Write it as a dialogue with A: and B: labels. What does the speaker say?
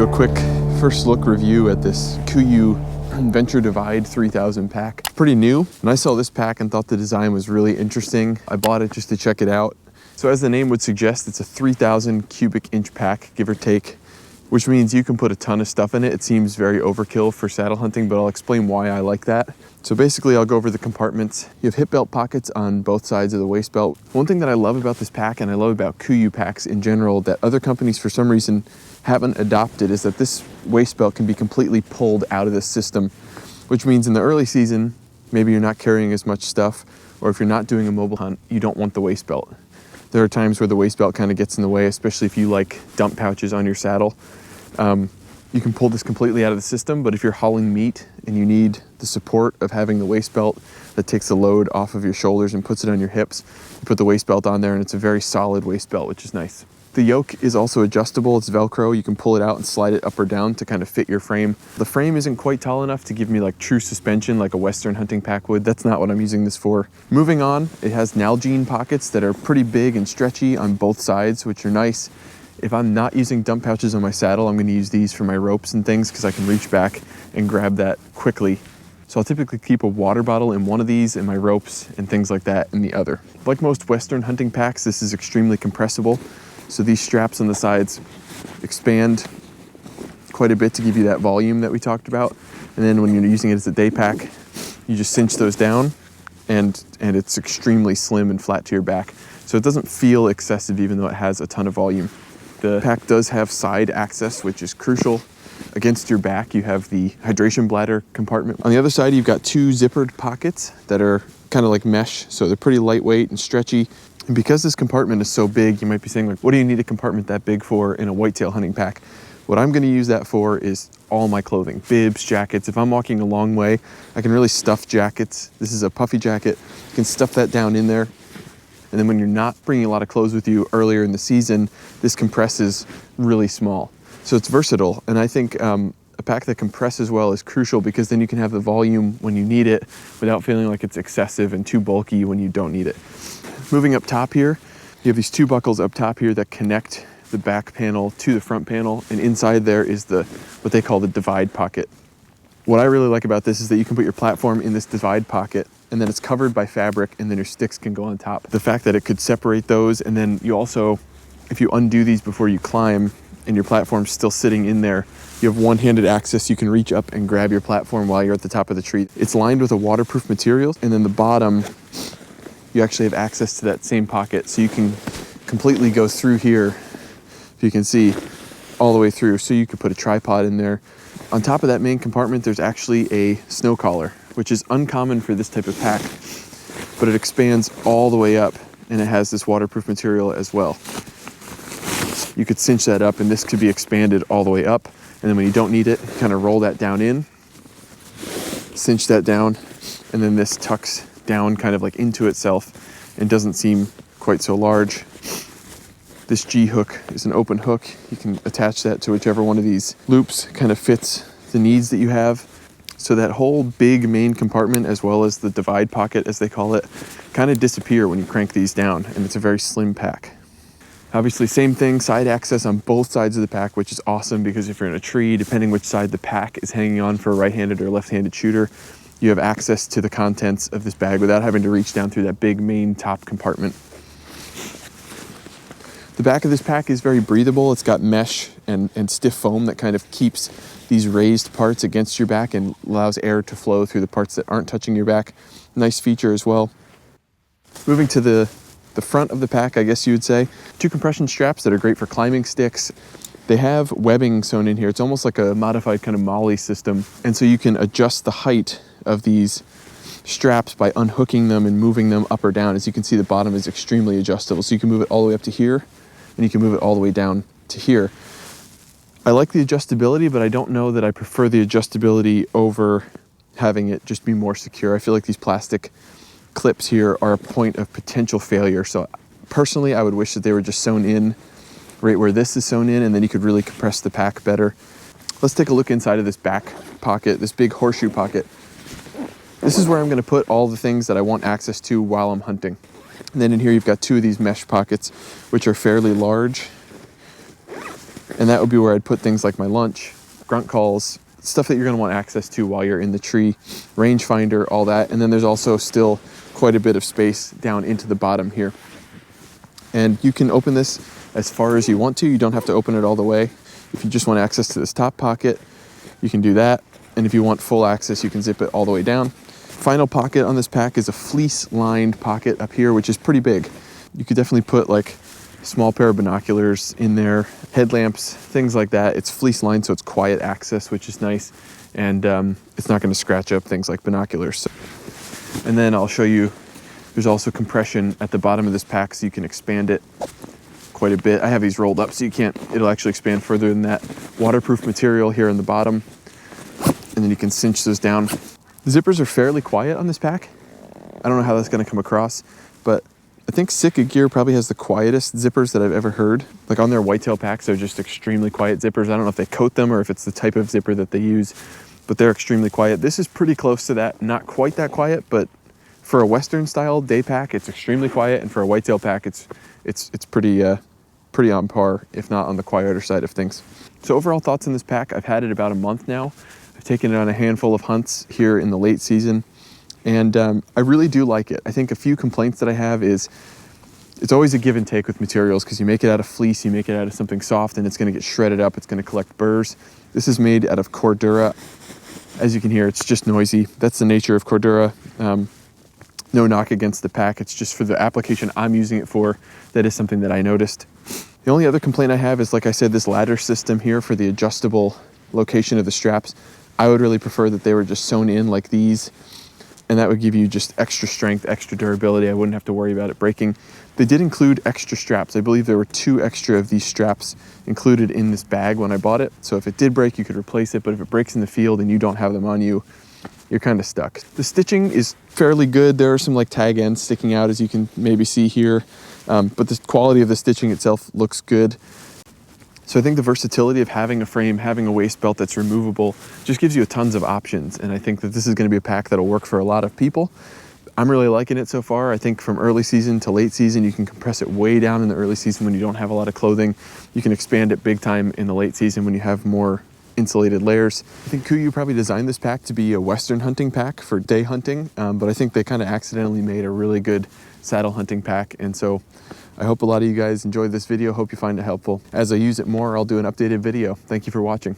A: do a quick first look review at this Kuiu Venture Divide 3000 pack. It's pretty new, and I saw this pack and thought the design was really interesting. I bought it just to check it out. So as the name would suggest, it's a 3000 cubic inch pack, give or take, which means you can put a ton of stuff in it. It seems very overkill for saddle hunting, but I'll explain why I like that. So basically, I'll go over the compartments. You have hip belt pockets on both sides of the waist belt. One thing that I love about this pack, and I love about Kuiu packs in general, that other companies for some reason haven't adopted, is that this waist belt can be completely pulled out of the system, which means in the early season, maybe you're not carrying as much stuff, or if you're not doing a mobile hunt, you don't want the waist belt. There are times where the waist belt kind of gets in the way, especially if you like dump pouches on your saddle. You can pull this completely out of the system, but if you're hauling meat and you need the support of having the waist belt that takes the load off of your shoulders and puts it on your hips, you put the waist belt on there and it's a very solid waist belt, which is nice. The yoke is also adjustable. It's Velcro. You can pull it out and slide it up or down to kind of fit your frame. The frame isn't quite tall enough to give me like true suspension like a Western hunting pack would. That's not what I'm using this for. Moving on, it has Nalgene pockets that are pretty big and stretchy on both sides, which are nice. If I'm not using dump pouches on my saddle, I'm going to use these for my ropes and things because I can reach back and grab that quickly. So I'll typically keep a water bottle in one of these and my ropes and things like that in the other. Like most Western hunting packs, this is extremely compressible. So these straps on the sides expand quite a bit to give you that volume that we talked about. And then when you're using it as a day pack, you just cinch those down and it's extremely slim and flat to your back. So it doesn't feel excessive even though it has a ton of volume. The pack does have side access, which is crucial. Against your back, you have the hydration bladder compartment. On the other side, you've got two zippered pockets that are kind of like mesh, so they're pretty lightweight and stretchy. And because this compartment is so big, you might be saying, like, what do you need a compartment that big for in a whitetail hunting pack? What I'm gonna use that for is all my clothing, bibs, jackets. If I'm walking a long way, I can really stuff jackets. This is a puffy jacket. You can stuff that down in there. And then when you're not bringing a lot of clothes with you earlier in the season, this compresses really small. So it's versatile. And I think a pack that compresses well is crucial because then you can have the volume when you need it without feeling like it's excessive and too bulky when you don't need it. Moving up top here, you have these two buckles up top here that connect the back panel to the front panel. And inside there is what they call the divide pocket. What I really like about this is that you can put your platform in this divide pocket and then it's covered by fabric and then your sticks can go on top. The fact that it could separate those, and then you also, if you undo these before you climb and your platform's still sitting in there, you have one-handed access. You can reach up and grab your platform while you're at the top of the tree. It's lined with a waterproof material, and then the bottom, you actually have access to that same pocket. So you can completely go through here, if you can see, all the way through. So you could put a tripod in there. On top of that main compartment, there's actually a snow collar, which is uncommon for this type of pack, but it expands all the way up and it has this waterproof material as well. You could cinch that up and this could be expanded all the way up. And then when you don't need it, kind of roll that down in, cinch that down, and then this tucks down kind of like into itself and doesn't seem quite so large. This G hook is an open hook. You can attach that to whichever one of these loops kind of fits the needs that you have. So that whole big main compartment, as well as the divide pocket, as they call it, kind of disappear when you crank these down, and it's a very slim pack. Obviously, same thing, side access on both sides of the pack, which is awesome because if you're in a tree, depending which side the pack is hanging on for a right-handed or left-handed shooter, you have access to the contents of this bag without having to reach down through that big main top compartment. The back of this pack is very breathable. It's got mesh and stiff foam that kind of keeps these raised parts against your back and allows air to flow through the parts that aren't touching your back. Nice feature as well. Moving to the front of the pack, I guess you would say, two compression straps that are great for climbing sticks. They have webbing sewn in here. It's almost like a modified kind of molly system. And so you can adjust the height of these straps by unhooking them and moving them up or down. As you can see, the bottom is extremely adjustable. So you can move it all the way up to here and you can move it all the way down to here. I like the adjustability, but I don't know that I prefer the adjustability over having it just be more secure. I feel like these plastic clips here are a point of potential failure. So personally, I would wish that they were just sewn in right where this is sewn in, and then you could really compress the pack better. Let's take a look inside of this back pocket, this big horseshoe pocket. This is where I'm gonna put all the things that I want access to while I'm hunting. And then in here, you've got two of these mesh pockets, which are fairly large. And that would be where I'd put things like my lunch, grunt calls, stuff that you're gonna want access to while you're in the tree, rangefinder, all that. And then there's also still quite a bit of space down into the bottom here. And you can open this as far as you want to. You don't have to open it all the way. If you just want access to this top pocket, you can do that. And if you want full access, you can zip it all the way down. Final pocket on this pack is a fleece lined pocket up here, which is pretty big. You could definitely put like a small pair of binoculars in there, headlamps, things like that. It's fleece lined, so it's quiet access, which is nice. And it's not gonna scratch up things like binoculars. And then I'll show you, there's also compression at the bottom of this pack, so you can expand it quite a bit. I have these rolled up so you can't, it'll actually expand further than that. Waterproof material here in the bottom, and then you can cinch those down. The zippers are fairly quiet on this pack. I don't know how that's gonna come across, but I think Sitka Gear probably has the quietest zippers that I've ever heard. Like on their whitetail packs, they're just extremely quiet zippers. I don't know if they coat them or if it's the type of zipper that they use, but they're extremely quiet. This is pretty close to that, not quite that quiet, but for a Western style day pack, it's extremely quiet, and for a whitetail pack, it's pretty on par, if not on the quieter side of things. So overall thoughts on this pack, I've had it about a month now. I've taken it on a handful of hunts here in the late season, and I really do like it. I think a few complaints that I have is it's always a give and take with materials, because you make it out of fleece, you make it out of something soft, and it's gonna get shredded up, it's gonna collect burrs. This is made out of Cordura. As you can hear, it's just noisy. That's the nature of Cordura. No knock against the pack. It's just for the application I'm using it for, that is something that I noticed. The only other complaint I have is, like I said, this ladder system here for the adjustable location of the straps. I would really prefer that they were just sewn in like these, and that would give you just extra strength, extra durability. I wouldn't have to worry about it breaking. They did include extra straps. I believe there were 2 extra of these straps included in this bag when I bought it. So if it did break, you could replace it, but if it breaks in the field and you don't have them on you, you're kind of stuck. The stitching is fairly good. There are some like tag ends sticking out, as you can maybe see here, but the quality of the stitching itself looks good. So I think the versatility of having a frame, having a waist belt that's removable, just gives you tons of options. And I think that this is going to be a pack that'll work for a lot of people. I'm really liking it so far. I think from early season to late season, you can compress it way down in the early season when you don't have a lot of clothing. You can expand it big time in the late season when you have more insulated layers. I think Kuiu probably designed this pack to be a Western hunting pack for day hunting, but I think they kind of accidentally made a really good saddle hunting pack. And so I hope a lot of you guys enjoyed this video. Hope you find it helpful. As I use it more, I'll do an updated video. Thank you for watching.